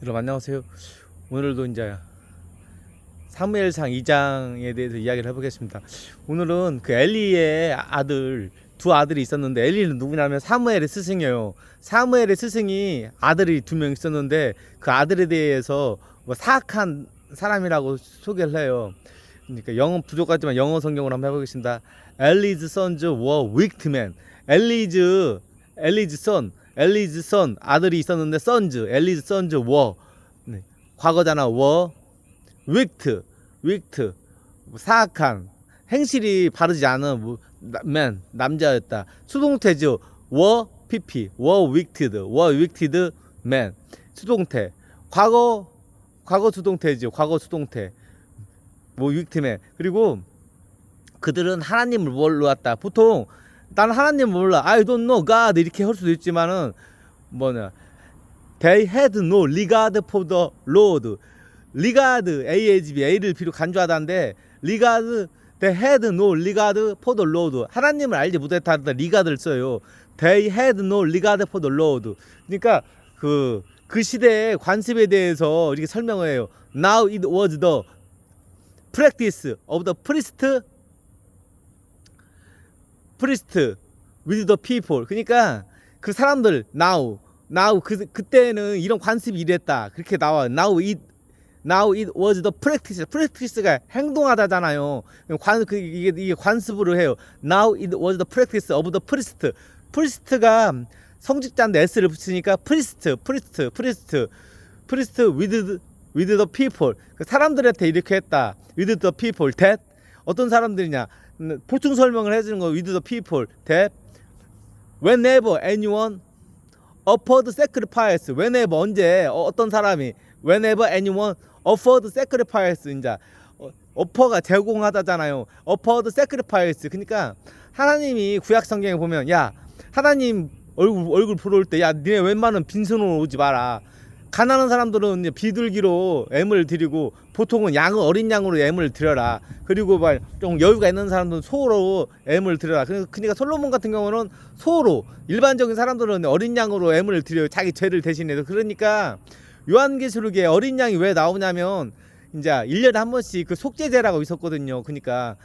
여러분 안녕하세요. 오늘도 이제 사무엘상 2장에 대해서 이야기를 해보겠습니다. 오늘은 그 엘리의 아들 두 아들이 있었는데, 엘리는 누구냐면 사무엘의 스승이에요. 사무엘의 스승이 아들이 두 명 있었는데 그 아들에 대해서 뭐 사악한 사람이라고 소개를 해요. 그러니까 영어 부족하지만 영어 성경으로 한번 해보겠습니다. 엘리즈 sons were wicked men. 엘리즈 선 아들이 있었는데 sons, 엘리즈 sons were, 네, 과거잖아. were wicked 사악한, 행실이 바르지 않은 man, 남자였다. 수동태죠. were wicked man. 수동태. 과거 수동태죠. 과거 수동태. 뭐 위크맨. 그리고 그들은 하나님을 몰랐다. 보통 난 하나님 몰라, I don't know God 이렇게 할 수도 있지만은 뭐냐, they had no regard for the Lord. regard, AHB, A를 비로 간주하다인데 regard, they had no regard for the Lord. 하나님을 알지 못했다. regard를 써요. they had no regard for the Lord. 그러니까 그 시대의 관습에 대해서 이렇게 설명을 해요. Now it was the practice of the priest with the people. 그러니까 그 사람들 now 그때는 이런 관습이 이랬다. 그렇게 나와요. Now it was the practice. practice가 행동하다잖아요. 이게 관습으로 해요. Now it was the practice of the priest. priest가 성직자인데 s를 붙이니까 priest with the people. 그 사람들한테 이렇게 했다. with the people that, 어떤 사람들이냐, 보충 설명을 해주는 거. with the people that whenever anyone offered sacrifice. whenever, 언제, 어떤 사람이 whenever anyone offered sacrifice. 이제 offer가 제공하다잖아요. offered sacrifice. 그러니까 하나님이 구약 성경에 보면, 야, 하나님 얼굴 보러 올 때, 야, 니네 웬만하면 빈손으로 오지 마라. 가난한 사람들은 이제 비둘기로 애물 드리고, 보통은 어린 양으로 애물 드려라. 그리고 좀 여유가 있는 사람들은 소로 애물 드려라. 그러니까 솔로몬 같은 경우는 소로, 일반적인 사람들은 어린 양으로 애물 드려요. 자기 죄를 대신해서. 그러니까 요한계시록에 어린 양이 왜 나오냐면, 이제 1년에 한 번씩 그 속죄제라고 있었거든요. 그러니까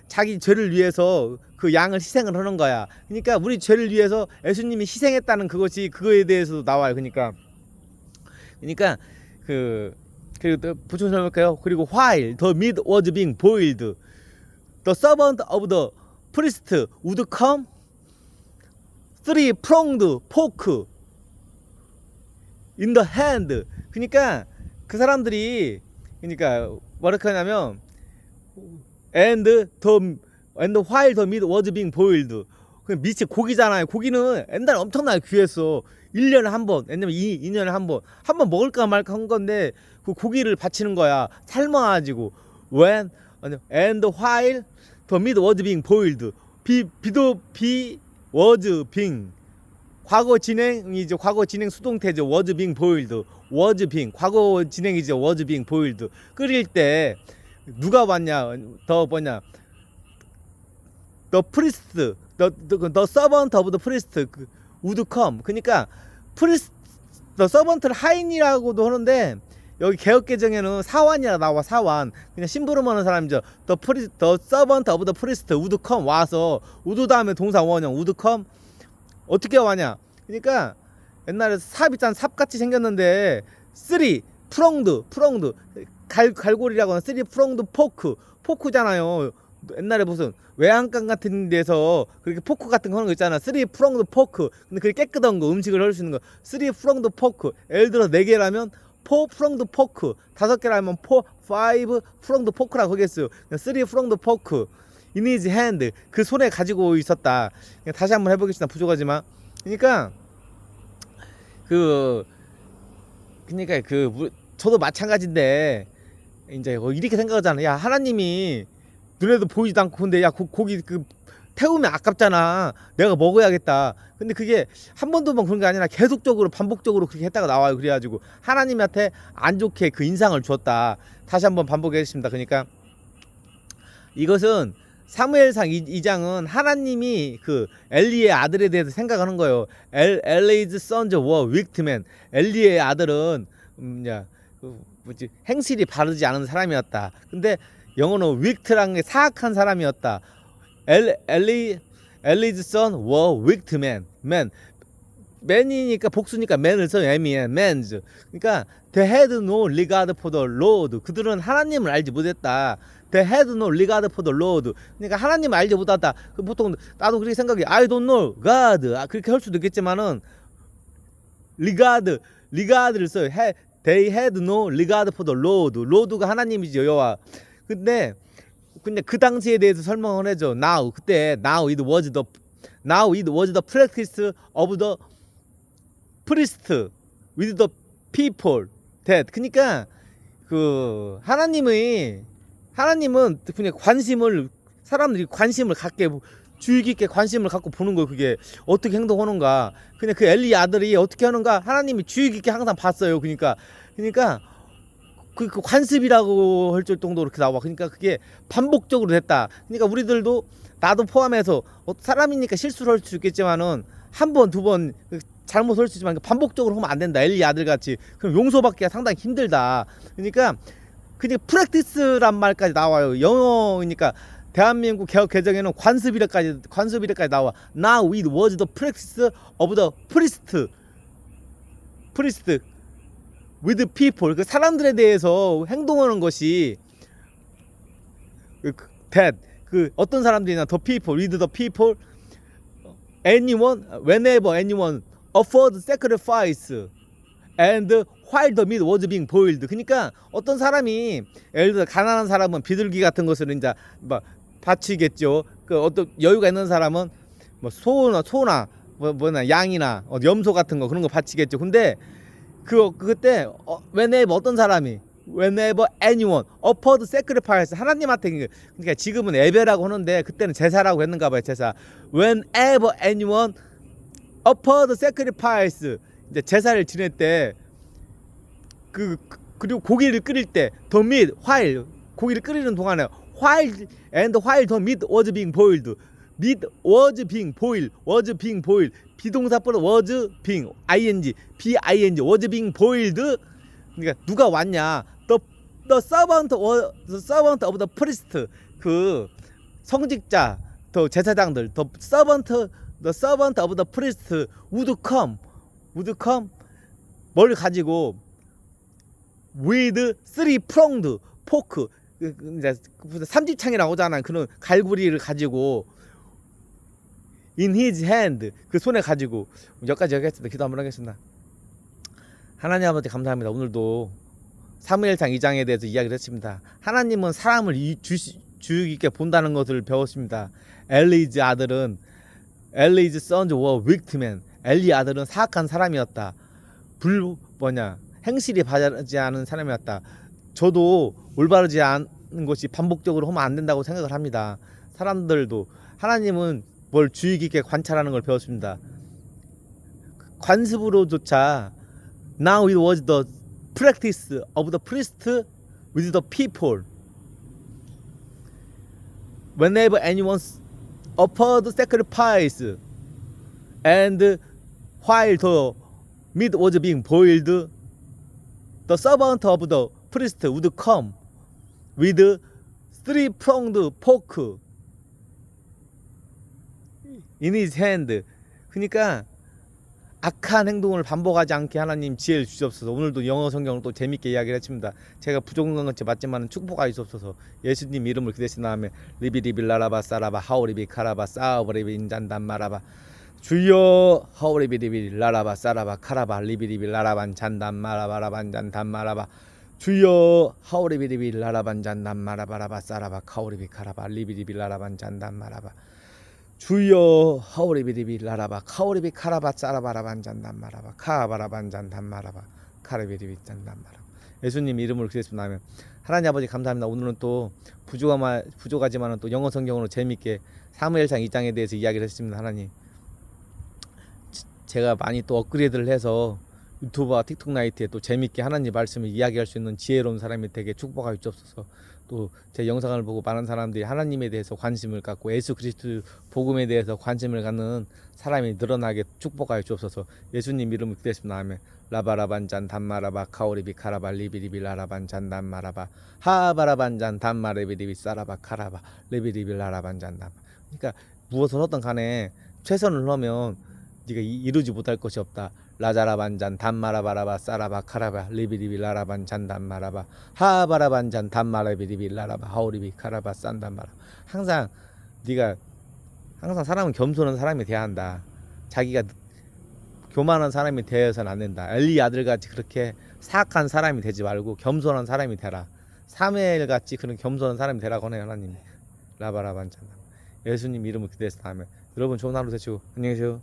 자기 죄를 위해서 그 양을 희생을 하는 거야. 그러니까 우리 죄를 위해서 예수님이 희생했다는 그거에 대해서도 나와요. 그러니까 그리고 보충 설명할까요? 그리고 while the meat was being boiled, the servant of the priest would come, three-pronged fork in the hand. 그러니까 그 사람들이, 그러니까 뭐라고 하냐면, and while the meat was being boiled. 그 밑이 고기잖아요. 고기는 옛날에 엄청나게 귀했어. 1년에 한 번, 왜냐면 2년에 한 번 먹을까 말까 한 건데, 그 고기를 바치는 거야. 삶아가지고. and while the meat was being boiled. was being. 과거 진행이죠. 과거 진행 수동태죠. was being boiled. 과거 진행이죠. was being boiled. 끓일 때 누가 왔냐? the priest, the servant of the priest would come. 그러니까 priest, the servant를 하인이라고도 하는데, 여기 개역개정에는 사환이라 나와. 사환, 그냥 심부름하는 사람이죠. the servant of the priest would come. 와서, would 다음에 동사 원형 would come. 어떻게 와냐? 그러니까 옛날에 삽 있잖아. 삽같이 생겼는데 pronged 갈고리라고 하는 pronged 포크잖아요. 옛날에 무슨 외양간 같은 데서 그렇게 포크 같은 거 하는 거 있잖아. pronged 포크. 근데 그게 깨끗한 거, 음식을 할 수 있는 거. pronged 포크. 예를 들어 4개라면 pronged 포크. 5개라면 five pronged 포크라고 하겠어요. pronged 포크 in his hand. 그 손에 가지고 있었다. 다시 한번 해보겠습니다. 부족하지만. 그러니까 저도 마찬가지인데, 이제 이렇게 생각하잖아. 야, 하나님이 눈에도 보이지도 않고, 근데 야, 고기 태우면 아깝잖아. 내가 먹어야겠다. 근데 그게 한 번도만 그런 게 아니라 계속적으로 반복적으로 그렇게 했다가 나와요. 그래가지고 하나님한테 안 좋게 그 인상을 주었다. 다시 한번 반복하겠습니다. 그러니까 이것은 사무엘상 2장은 하나님이 그 엘리의 아들에 대해서 생각하는 거예요. 엘리's sons were wicked men. 엘리의 아들은 뭐지 행실이 바르지 않은 사람이었다. 근데 영어는 wicked란 사악한 사람이었다. 엘리's son were wicked men. man이니까 복수니까 man을 써요. men's. 그러니까 they had no regard for the Lord. 그들은 하나님을 알지 못했다. they had no regard for the Lord. 그러니까 하나님을 알지 못했다. 보통 나도 그렇게 생각해. I don't know God. 그렇게 할 수도 있겠지만은 regard를 써요. They had no regard for the Lord. Lord가 하나님이죠, 여호와. 근데 그 당시에 대해서 설명을 해줘. Now it was the practice of the priest with the people that. 그러니까 그 하나님은 그냥 사람들이 관심을 갖게, 주의 깊게 관심을 갖고 보는 거예요. 그게 어떻게 행동하는가. 그냥 그 엘리 아들이 어떻게 하는가 하나님이 주의 깊게 항상 봤어요. 그러니까 그 관습이라고 할 정도로 이렇게 나와. 그러니까 그게 반복적으로 됐다. 그러니까 우리들도 나도 포함해서 사람이니까 실수를 할 수 있겠지만은 한 번, 두 번 잘못을 할 수 있지만 반복적으로 하면 안 된다. 엘리 아들 같이. 그럼 용서받기가 상당히 힘들다. 그러니까 그냥 프랙티스란 말까지 나와요. 영어니까 대한민국 개혁 개정에는 관습이라까지 나와. Now it was the practice of the priest with people. 그 사람들에 대해서 행동하는 것이 that 그 어떤 사람들이나 the people with the people whenever anyone offered sacrifice and while the meat was being boiled. 그러니까 어떤 사람이 예를 들어 가난한 사람은 비둘기 같은 것을 이제 뭐 바치겠죠. 그 어떤 여유가 있는 사람은 뭐 소나 뭐나 양이나 염소 같은 거 그런 거 바치겠죠. 근데 그때 whenever anyone offered sacrifice 하나님한테, 그러니까 지금은 예배라고 하는데 그때는 제사라고 했는가 봐요. 제사. whenever anyone offered sacrifice, 이제 제사를 지낼 때 그리고 고기를 끓일 때 the meat while 고기를 끓이는 동안에 while the meat was being boiled. meat was being boiled. 비동사보다 was being ing was being boiled. 그러니까 누가 왔냐? the servant of the priest. 그 성직자, 더 제사장들, the servant of the priest would come 뭘 가지고 with three-pronged fork, 삼지창이라고 하잖아요. 그런 갈고리를 가지고 in his hand, 그 손에 가지고. 여기까지 하겠습니다. 기도 한번 하겠습니다. 하나님 아버지 감사합니다. 오늘도 사무엘상 2장에 대해서 이야기를 했습니다. 하나님은 사람을 주의 깊게 본다는 것을 배웠습니다. 엘리's sons were wicked men. 엘리 아들은 사악한 사람이었다. 행실이 바르지 않은 사람이었다. 저도 올바르지 않은 것이 반복적으로 하면 안 된다고 생각을 합니다. 사람들도 하나님은 뭘 주의 깊게 관찰하는 걸 배웠습니다. 관습으로조차 now it was the practice of the priest with the people whenever anyone offered sacrifice and while the meat was being boiled, the servant of the priest would come with three-pronged fork in his hand. 그러니까 악한 행동을 반복하지 않게 하나님 지혜를 주시옵소서. 오늘도 영어 성경을 또 재밌게 이야기를 했습니다. 제가 부족한 것이 맞지만 축복하여 주옵소서. 예수님 이름을 기대신 다음에 리비리빌라라바 싸라바 하오리비 카라바 싸오리비 인잔단 마라바 주여 하오리비리비 라라바 싸라바 카라바 리비리비 라라반 잔단 마라바라반 잔단 마라바 주여 하오리비리비 라라반 잔단 마라바라바 싸라바 카오리비 카라바 리비리비 라라반 잔단 마라바 주여 하오리비리비 라라바 카오리비 카라바 싸라바라반 잔단 마라바 카바라반 잔단 마라바 카리비리비 잔단 마라바. 예수님 이름으로 기도했습니다. 하면 하나님 아버지 감사합니다. 오늘은 또 부족하지만은 또 영어 성경으로 재미있게 사무엘상 2장에 대해서 이야기를 했습니다. 하나님 제가 많이 또 업그레이드를 해서 유튜브와 틱톡 나이트에 또 재밌게 하나님 말씀을 이야기할 수 있는 지혜로운 사람이 되게 축복하여 주옵소서. 또 제 영상을 보고 많은 사람들이 하나님에 대해서 관심을 갖고 예수 그리스도 복음에 대해서 관심을 갖는 사람이 늘어나게 축복하여 주옵소서. 예수님 이름으로 기도했습니다. 아멘. 라바라반잔 단마라바 카오리비 카라바 리비리비 라라반잔 단마라바 하바라반잔 단마레비리비 사라바 카라바 리비리비 라라반잔 단마. 그러니까 무엇을 하든 간에 최선을 하면 네가 이루지 못할 것이 없다. 라자라반잔 단마라바라바 사라바 카라바 리비리비 라라반잔 단마라바 하바라반잔 단마라비리비 라라바 하오리비 카라바 산단마라. 항상 네가 항상 사람은 겸손한 사람이 돼야 한다. 자기가 교만한 사람이 되어서는 안 된다. 엘리 아들같이 그렇게 사악한 사람이 되지 말고 겸손한 사람이 되라. 사무엘같이 그런 겸손한 사람이 되라고 하네요 하나님. 라바라반잔. 예수님 이름으로 기도해서 다음에 여러분 좋은 하루 되시고 안녕히 계세요.